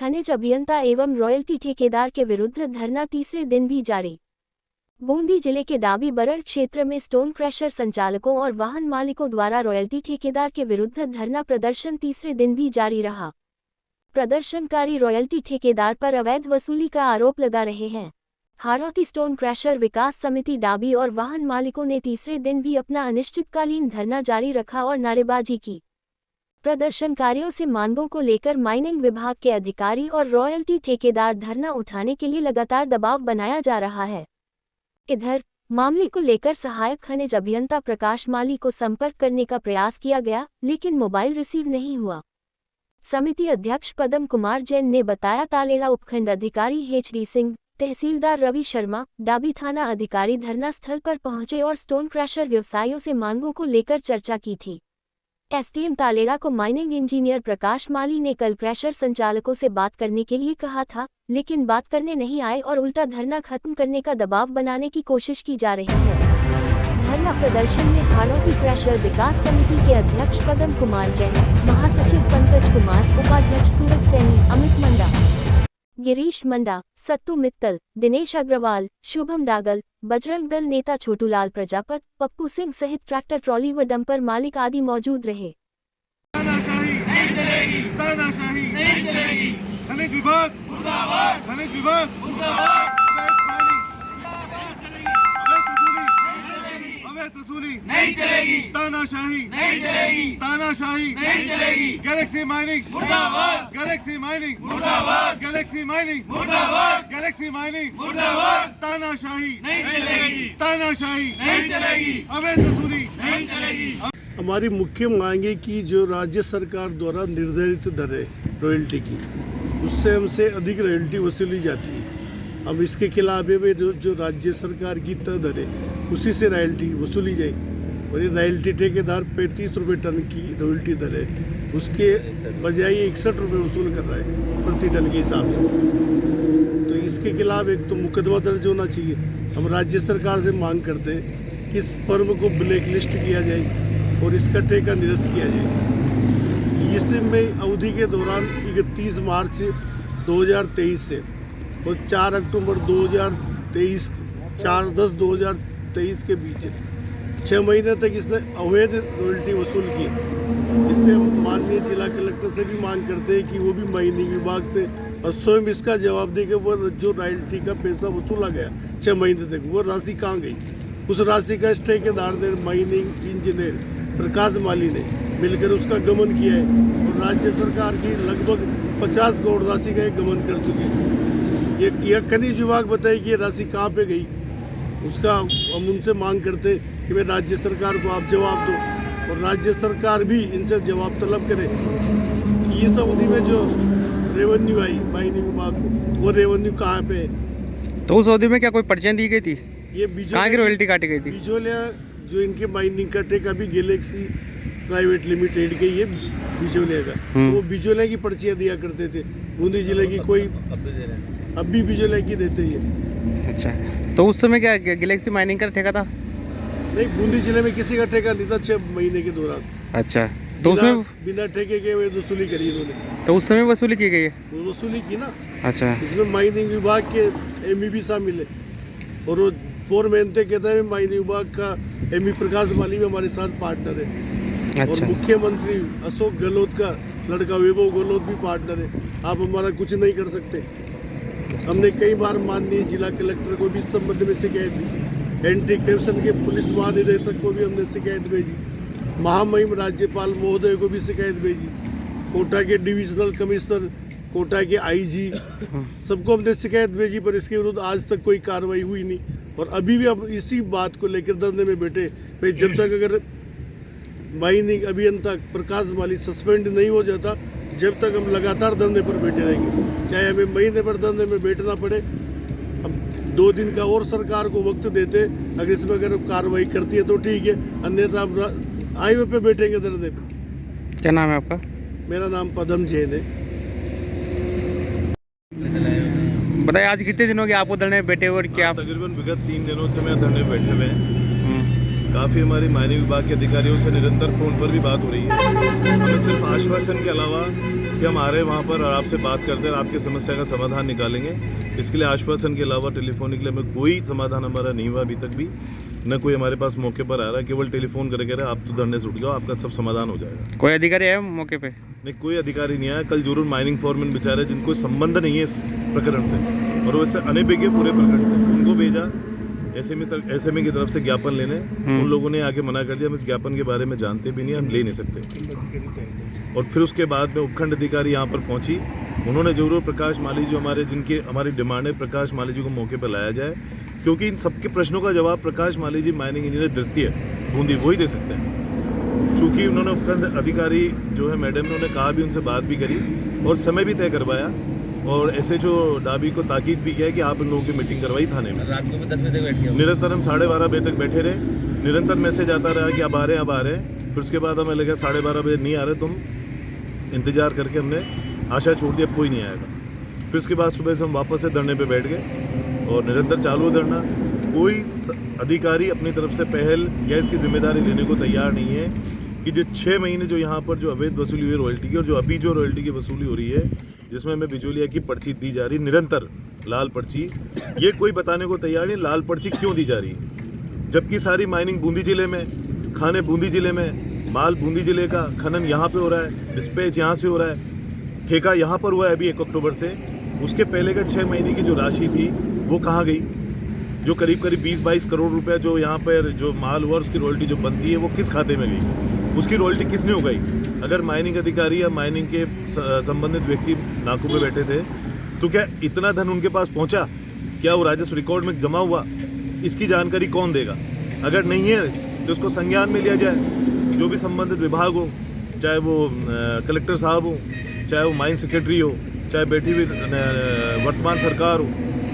खनिज अभियंता एवं रॉयल्टी ठेकेदार के विरुद्ध धरना तीसरे दिन भी जारी। बूंदी जिले के डाबी बरड़ क्षेत्र में स्टोन क्रशर संचालकों और वाहन मालिकों द्वारा रॉयल्टी ठेकेदार के विरुद्ध धरना प्रदर्शन तीसरे दिन भी जारी रहा। प्रदर्शनकारी रॉयल्टी ठेकेदार पर अवैध वसूली का आरोप लगा रहे हैं। हाड़ौती स्टोन क्रशर विकास समिति डाबी और वाहन मालिकों ने तीसरे दिन भी अपना अनिश्चितकालीन धरना जारी रखा और नारेबाजी की। प्रदर्शनकारियों से मांगों को लेकर माइनिंग विभाग के अधिकारी और रॉयल्टी ठेकेदार धरना उठाने के लिए लगातार दबाव बनाया जा रहा है। इधर मामले को लेकर सहायक खनिज अभियंता प्रकाश माली को संपर्क करने का प्रयास किया गया, लेकिन मोबाइल रिसीव नहीं हुआ। समिति अध्यक्ष पदम कुमार जैन ने बताया तालेड़ा उपखंड अधिकारी HD सिंह, तहसीलदार रवि शर्मा, डाबी थाना अधिकारी धरना स्थल पर पहुंचे और स्टोन क्रशर व्यवसायियों से मांगों को लेकर चर्चा की थी। SDM तालेड़ा को माइनिंग इंजीनियर प्रकाश माली ने कल क्रशर संचालकों से बात करने के लिए कहा था, लेकिन बात करने नहीं आए और उल्टा धरना खत्म करने का दबाव बनाने की कोशिश की जा रही है। धरना प्रदर्शन में हाड़ौती क्रशर विकास समिति के अध्यक्ष पदम कुमार जैन, महासचिव पंकज कुमार, उपाध्यक्ष सूरज सैनी, अमित मंडा, गिरीश मंडा, सत्तू मित्तल, दिनेश अग्रवाल, शुभम डागल, बजरंग दल नेता छोटूलाल प्रजापत, पप्पू सिंह सहित ट्रैक्टर ट्रॉली व डंपर मालिक आदि मौजूद रहे। तानाशाही नहीं चलेगी, तानाशाही नहीं चलेगी। खनिज विभाग मुर्दाबाद, खनिज विभाग मुर्दाबाद। अवैध वसूली नहीं चलेगी, तानाशाही नहीं चलेगी, तानाशाही नहीं चलेगी। गैलेक्सी माइनिंग मुर्दाबाद, गैलेक्सी माइनिंग मुर्दाबाद, गैलेक्सी माइनिंग मुर्दाबाद, गैलेक्सी माइनिंग मुर्दाबाद। तानाशाही नहीं चलेगी, तानाशाही नहीं चलेगी, अवैध वसूली नहीं चलेगी। हमारी मुख्य मांग है कि जो राज्य सरकार द्वारा निर्धारित दर है रॉयल्टी की, उससे हमसे अधिक रॉयल्टी वसूली जाती है। अब इसके खिलाफ है जो राज्य सरकार की तय दर है उसी से रॉयल्टी वसूली जाए। और ये रॉयल्टी ठेकेदार 35 रुपये टन की रॉयल्टी दर है, उसके बजाय 61 रुपये वसूल कर रहा है प्रति टन के हिसाब से। तो इसके खिलाफ एक तो मुकदमा दर्ज होना चाहिए। हम राज्य सरकार से मांग करते हैं कि इस फर्म को ब्लैक लिस्ट किया जाए और इसका ठेका निरस्त किया जाए। इसमें अवधि के दौरान 31 मार्च 2023 से और 4 अक्टूबर 2023 4/10/2023 के बीच 6 महीने तक इसने अवैध रॉयल्टी वसूल की। इससे हम माननीय जिला कलेक्टर से भी मांग करते हैं कि वो भी माइनिंग विभाग से और स्वयं इसका जवाब दे कि वो जो रॉयल्टी का पैसा वसूला गया 6 महीने तक, वो राशि कहाँ गई। उस राशि का इस ठेकेदार ने, माइनिंग इंजीनियर प्रकाश माली ने मिलकर उसका गमन किया है और राज्य सरकार की लगभग 50 करोड़ राशि का गमन कर चुके हैं। ये खनिज विभाग बताए कि ये राशि कहाँ पे गई, उसका हम उनसे मांग करते कि भाई राज्य सरकार को आप जवाब दो और राज्य सरकार भी इनसे जवाब तलब करे कि इस अवधि में जो रेवेन्यू आई माइनिंग विभाग को, वो रेवेन्यू कहाँ पे है। तो उस अवधि में क्या कोई पर्चियाँ दी गई थी? ये कहाँ की रॉयल्टी काटी गई थी? बिजोलिया जो इनके माइनिंग का ठेका भी गैलेक्सी प्राइवेट लिमिटेड के ये बिजोलिया का, तो वो बिजोलिया की पर्चियाँ दिया करते थे। बूंदी जिले की कोई अब भी बिजोलिया की देते ही। अच्छा, तो उस समय क्या गैलेक्सी माइनिंग का ठेका था? नहीं, बूंदी जिले में किसी का ठेका नहीं था 6 महीने के दौरान। अच्छा, तो उसमें बिना ठेके के वसूली करी इन्होंने। तो उस समय वसूली की गई है? वसूली की ना। अच्छा, इसमें माइनिंग विभाग के ME भी शामिल है और वो फोरमैन थे, कहता है माइनिंग विभाग का ME प्रकाश माली भी हमारे साथ पार्टनर है। अच्छा। और मुख्यमंत्री अशोक गहलोत का लड़का वैभव गहलोत भी पार्टनर है। आप हमारा कुछ नहीं कर सकते। हमने कई बार माननीय जिला कलेक्टर को भी इस संबंध में शिकायत दी, एंटी करप्शन के पुलिस महानिदेशक को भी हमने शिकायत भेजी, महामहिम राज्यपाल महोदय को भी शिकायत भेजी, कोटा के डिविजनल कमिश्नर, कोटा के IG, सबको हमने शिकायत भेजी, पर इसके विरुद्ध आज तक कोई कार्रवाई हुई नहीं। और अभी भी हम इसी बात को लेकर धरने में बैठे भाई, जब तक अगर माइनिंग अभियंता प्रकाश माली सस्पेंड नहीं हो जाता, जब तक हम लगातार धरने पर बैठे रहेंगे, चाहे हमें महीने पर धरने में बैठना पड़े। हम 2 दिन का और सरकार को वक्त देते, अगर इसमें अगर कार्रवाई करती है तो ठीक है, अन्यथा हम हाईवे पे बैठेंगे धरने पे। क्या नाम है आपका? मेरा नाम पदम जैन है। बताइए, आज कितने दिनों के आपको धरने में बैठे हुए और क्या? तकरीबन विगत 3 दिनों से मैं धरने बैठे हुए हैं। काफ़ी हमारी माइनिंग विभाग के अधिकारियों से निरंतर फ़ोन पर भी बात हो रही है। हमें सिर्फ आश्वासन के अलावा कि हम आ रहे हैं वहाँ पर और आपसे बात करते हैं और आपकी समस्या का समाधान निकालेंगे। इसके लिए आश्वासन के अलावा टेलीफोनिकली हमें कोई समाधान हमारा नहीं हुआ अभी तक भी, न कोई हमारे पास मौके पर आ रहा है। केवल टेलीफोन करके कह रहे हैं आप तो धरने से उठ जाओ, आपका सब समाधान हो जाएगा। कोई अधिकारी है मौके पे? नहीं, कोई अधिकारी नहीं आया। कल जरूर माइनिंग फॉरमैन बेचारे जिनको संबंध नहीं है इस प्रकरण से और वैसे अनभिज्ञ पूरे प्रकरण से, उनको भेजा एसएमई की तरफ से ज्ञापन लेने। उन लोगों ने आके मना कर दिया, हम इस ज्ञापन के बारे में जानते भी नहीं, हम ले नहीं सकते। और फिर उसके बाद में उपखंड अधिकारी यहाँ पर पहुंची, उन्होंने जरूर प्रकाश माली जी हमारी डिमांड है प्रकाश माली जी को मौके पर लाया जाए, क्योंकि इन सबके प्रश्नों का जवाब प्रकाश माली जी माइनिंग इंजीनियर द्वितीय बूंदी वही दे सकते हैं। चूँकि उन्होंने उपखंड अधिकारी जो है मैडम ने कहा भी, उनसे बात भी करी और समय भी तय करवाया और एसएचओ डाबी को ताकीद भी किया कि आप इन लोगों की मीटिंग करवाई थाने में। रात को 10 बजे तक बैठ गया। निरंतर हम 12:30 बजे तक बैठे रहे, निरंतर मैसेज आता रहा कि अब आ रहे हैं अब आ रहे हैं। फिर उसके बाद हमें लगा 12:30 बजे नहीं आ रहे, तुम इंतजार करके हमने आशा छोड़ दी अब कोई नहीं आएगा। फिर उसके बाद सुबह से हम वापस से धरने पे बैठ गए और निरंतर चालू धरना। कोई अधिकारी अपनी तरफ से पहल या इसकी जिम्मेदारी लेने को तैयार नहीं है कि जो 6 महीने जो यहाँ पर जो अवैध वसूली हुई रॉयल्टी की और जो अभी जो रॉयल्टी की वसूली हो रही है, जिसमें हमें बिजोलिया की पर्ची दी जा रही निरंतर लाल पर्ची, ये कोई बताने को तैयार नहीं लाल पर्ची क्यों दी जा रही है, जबकि सारी माइनिंग बूंदी जिले में, खाने बूंदी जिले में, माल बूंदी जिले का, खनन यहाँ पे हो रहा है, डिस्पैच यहाँ से हो रहा है, ठेका यहाँ पर हुआ है अभी 1 अक्टूबर से। उसके पहले का 6 महीने की जो राशि थी वो कहाँ गई? जो करीब 20-22 करोड़ रुपए जो यहाँ पर जो माल हुआ उसकी रॉयल्टी जो बनती है वो किस खाते में गई? उसकी रॉयल्टी किसने उगाई? अगर माइनिंग अधिकारी या माइनिंग के संबंधित व्यक्ति नाकों पे बैठे थे तो क्या इतना धन उनके पास पहुंचा? क्या वो राजस्व रिकॉर्ड में जमा हुआ? इसकी जानकारी कौन देगा? अगर नहीं है तो उसको संज्ञान में लिया जाए। जो भी संबंधित विभाग हो, चाहे वो कलेक्टर साहब हो, चाहे वो माइन सेक्रेटरी हो, चाहे बैठी हुई वर्तमान सरकार हो,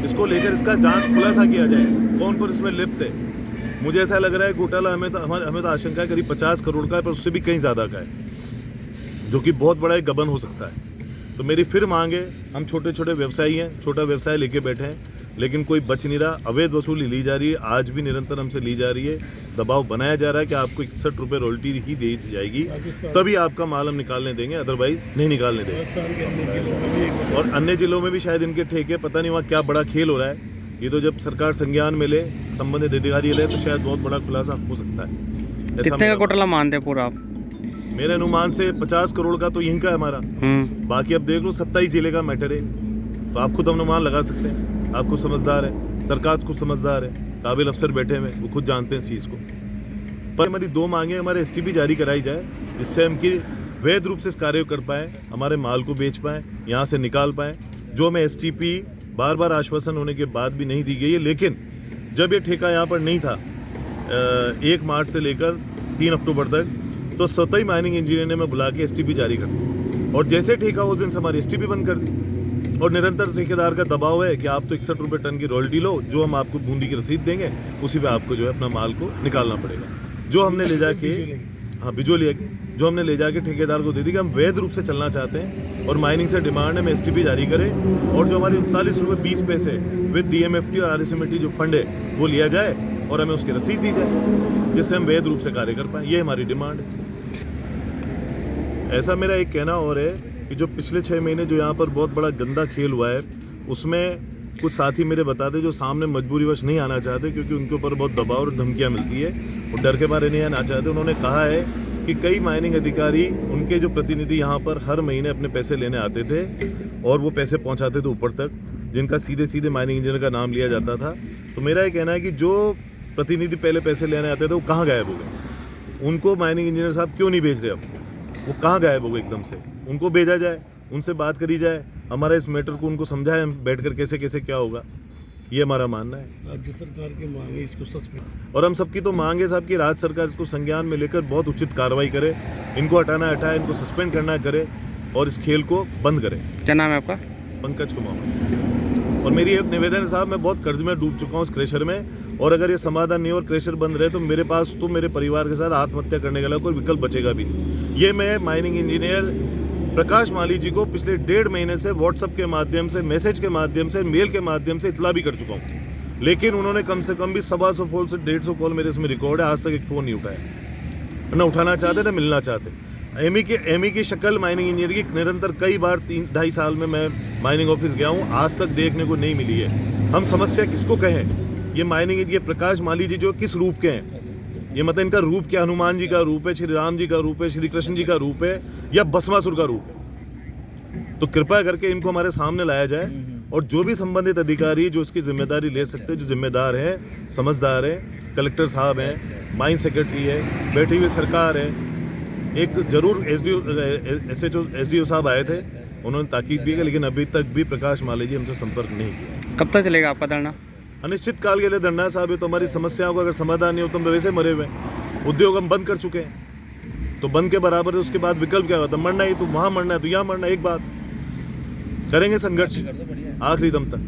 इसको लेकर इसका जांच खुलासा किया जाए कौन कौन इसमें लिप्त है। मुझे ऐसा लग रहा है घोटाला हमें तो आशंका है करीब 50 करोड़ का है, पर उससे भी कहीं ज़्यादा का है, जो कि बहुत बड़ा एक गबन हो सकता है। तो मेरी फिर मांग है, हम छोटे छोटे व्यवसायी हैं, छोटा व्यवसाय लेके बैठे हैं, लेकिन कोई बच नहीं रहा। अवैध वसूली ली जा रही है, आज भी निरंतर हमसे ली जा रही है। दबाव बनाया जा रहा है कि आपको 61 रुपये रॉयल्टी ही दी जाएगी, तभी आपका माल हम निकालने देंगे, अदरवाइज नहीं निकालने देंगे। और अन्य जिलों में भी शायद इनके ठेके, पता नहीं वहाँ क्या बड़ा खेल हो रहा है। ये तो जब सरकार संज्ञान में ले, संबंधित अधिकारी ले, तो शायद बहुत बड़ा खुलासा हो सकता है। कितने का घोटाला मानते हैं पूरा आप? मेरे अनुमान से 50 करोड़ का तो यहीं का है हमारा। बाकी अब देख लो 27 जिले का मैटर है, तो आप खुद अनुमान लगा सकते हैं। आप खुद समझदार है, सरकार खुद समझदार है, काबिल अफसर बैठे हुए, वो खुद जानते हैं इस चीज़ को। पर हमारी 2 मांगे, हमारे एसटीपी जारी कराई जाए, जिससे हम कि वैध रूप से इस कार्य कर पाएँ, हमारे माल को बेच पाएँ, यहाँ से निकाल पाएँ। जो हमें एसटीपी बार बार आश्वासन होने के बाद भी नहीं दी गई है। लेकिन जब ये ठेका यहाँ पर नहीं था 1 मार्च से लेकर 3 अक्टूबर तक, तो स्वतः ही माइनिंग इंजीनियर ने मैं बुला के एसटीपी जारी कर दी, और जैसे ठेका उस दिन से हमारी एसटीपी बंद कर दी। और निरंतर ठेकेदार का दबाव है कि आप तो 61 रुपये टन की रॉयल्टी लो, जो हम आपको बूंदी की रसीद देंगे उसी पे आपको जो है अपना माल को निकालना पड़ेगा। जो हमने ले जाके बिजोलिया की जो हमने ले जाके ठेकेदार को दे दी कि हम वैध रूप से चलना चाहते हैं, और माइनिंग से डिमांड है मैं एसटीपी जारी करें, और जो हमारी 39 रुपये 20 पैसे विद डीएमएफटी और आरएसएमटी जो फंड है वो लिया जाए और हमें उसकी रसीद दी जाए, जिससे हम वैध रूप से कार्य कर पाएँ। ये हमारी डिमांड है। ऐसा मेरा एक कहना और है कि जो पिछले 6 महीने जो यहाँ पर बहुत बड़ा गंदा खेल हुआ है, उसमें कुछ साथी मेरे बताते जो सामने मजबूरीवश नहीं आना चाहते, क्योंकि उनके ऊपर बहुत दबाव और धमकियाँ मिलती है, वो डर के मारे नहीं आना चाहते। उन्होंने कहा है कि कई माइनिंग अधिकारी, उनके जो प्रतिनिधि यहाँ पर हर महीने अपने पैसे लेने आते थे और वो पैसे पहुँचाते थे ऊपर तक, जिनका सीधे सीधे माइनिंग इंजीनियर का नाम लिया जाता था। तो मेरा ये कहना है कि जो प्रतिनिधि पहले पैसे लेने आते थे वो कहाँ गायब हो गए? उनको माइनिंग इंजीनियर साहब क्यों नहीं भेज रहे? अब वो कहाँ गायब हो गए एकदम से? उनको भेजा जाए, उनसे बात करी जाए, हमारा इस मैटर को उनको समझाए बैठकर कैसे कैसे क्या होगा। ये हमारा मानना है। राज्य सरकार की मांग है इसको सस्पेंड, और हम सबकी तो मांग है साहब कि राज्य सरकार इसको संज्ञान में लेकर बहुत उचित कार्रवाई करे, इनको हटाना हटाए, इनको सस्पेंड करना करे और इस खेल को बंद करे। क्या नाम है आपका? पंकज कुमार। और मेरी एक निवेदन है साहब, मैं बहुत कर्ज में डूब चुका हूँ इस क्रेशर में, और अगर ये समाधान नहीं और क्रेशर बंद रहे तो मेरे पास तो मेरे परिवार के साथ आत्महत्या करने के अलावा कोई विकल्प बचेगा भी नहीं। ये मैं माइनिंग इंजीनियर प्रकाश माली जी को पिछले 1.5 महीने से व्हाट्सएप के माध्यम से, मैसेज के माध्यम से, मेल के माध्यम से इतला भी कर चुका हूँ, लेकिन उन्होंने कम से कम भी 125 कॉल से 150 कॉल मेरे इसमें रिकॉर्ड है, आज तक एक फ़ोन नहीं उठाया। न उठाना चाहते न मिलना चाहते। एमई की शक्ल माइनिंग इंजीनियर की निरंतर कई बार 3-2.5 साल में मैं माइनिंग ऑफिस गया हूँ, आज तक देखने को नहीं मिली है। हम समस्या किसको कहें? ये माइनिंग, ये प्रकाश माली जी जो किस रूप के हैं? ये मतलब इनका रूप क्या हनुमान जी का रूप है, श्री राम जी का रूप है, श्री कृष्ण जी का रूप है, या भस्मासुर का रूप है? तो कृपया करके इनको हमारे सामने लाया जाए और जो भी संबंधित अधिकारी जो इसकी जिम्मेदारी ले सकते हैं, जो जिम्मेदार हैं, समझदार हैं, कलेक्टर साहब हैं, माइन सेक्रेटरी है, बैठी हुई सरकार है। एक जरूर एसडीओ साहब आए थे, उन्होंने ताकीद भी की, लेकिन अभी तक भी प्रकाश माली जी हमसे संपर्क नहीं किया। कब तक चलेगा आपका धरना? अनिश्चित काल के लिए धरना है साहब। ये तो हमारी समस्याओं का अगर समाधान नहीं हो तो हम वैसे मरे हुए हैं। उद्योग हम बंद कर चुके हैं, तो बंद के बराबर है। उसके बाद विकल्प क्या होता? मरना ही, तो वहाँ मरना है तो यहाँ मरना, एक बात। करेंगे संघर्ष आखिरी दम तक।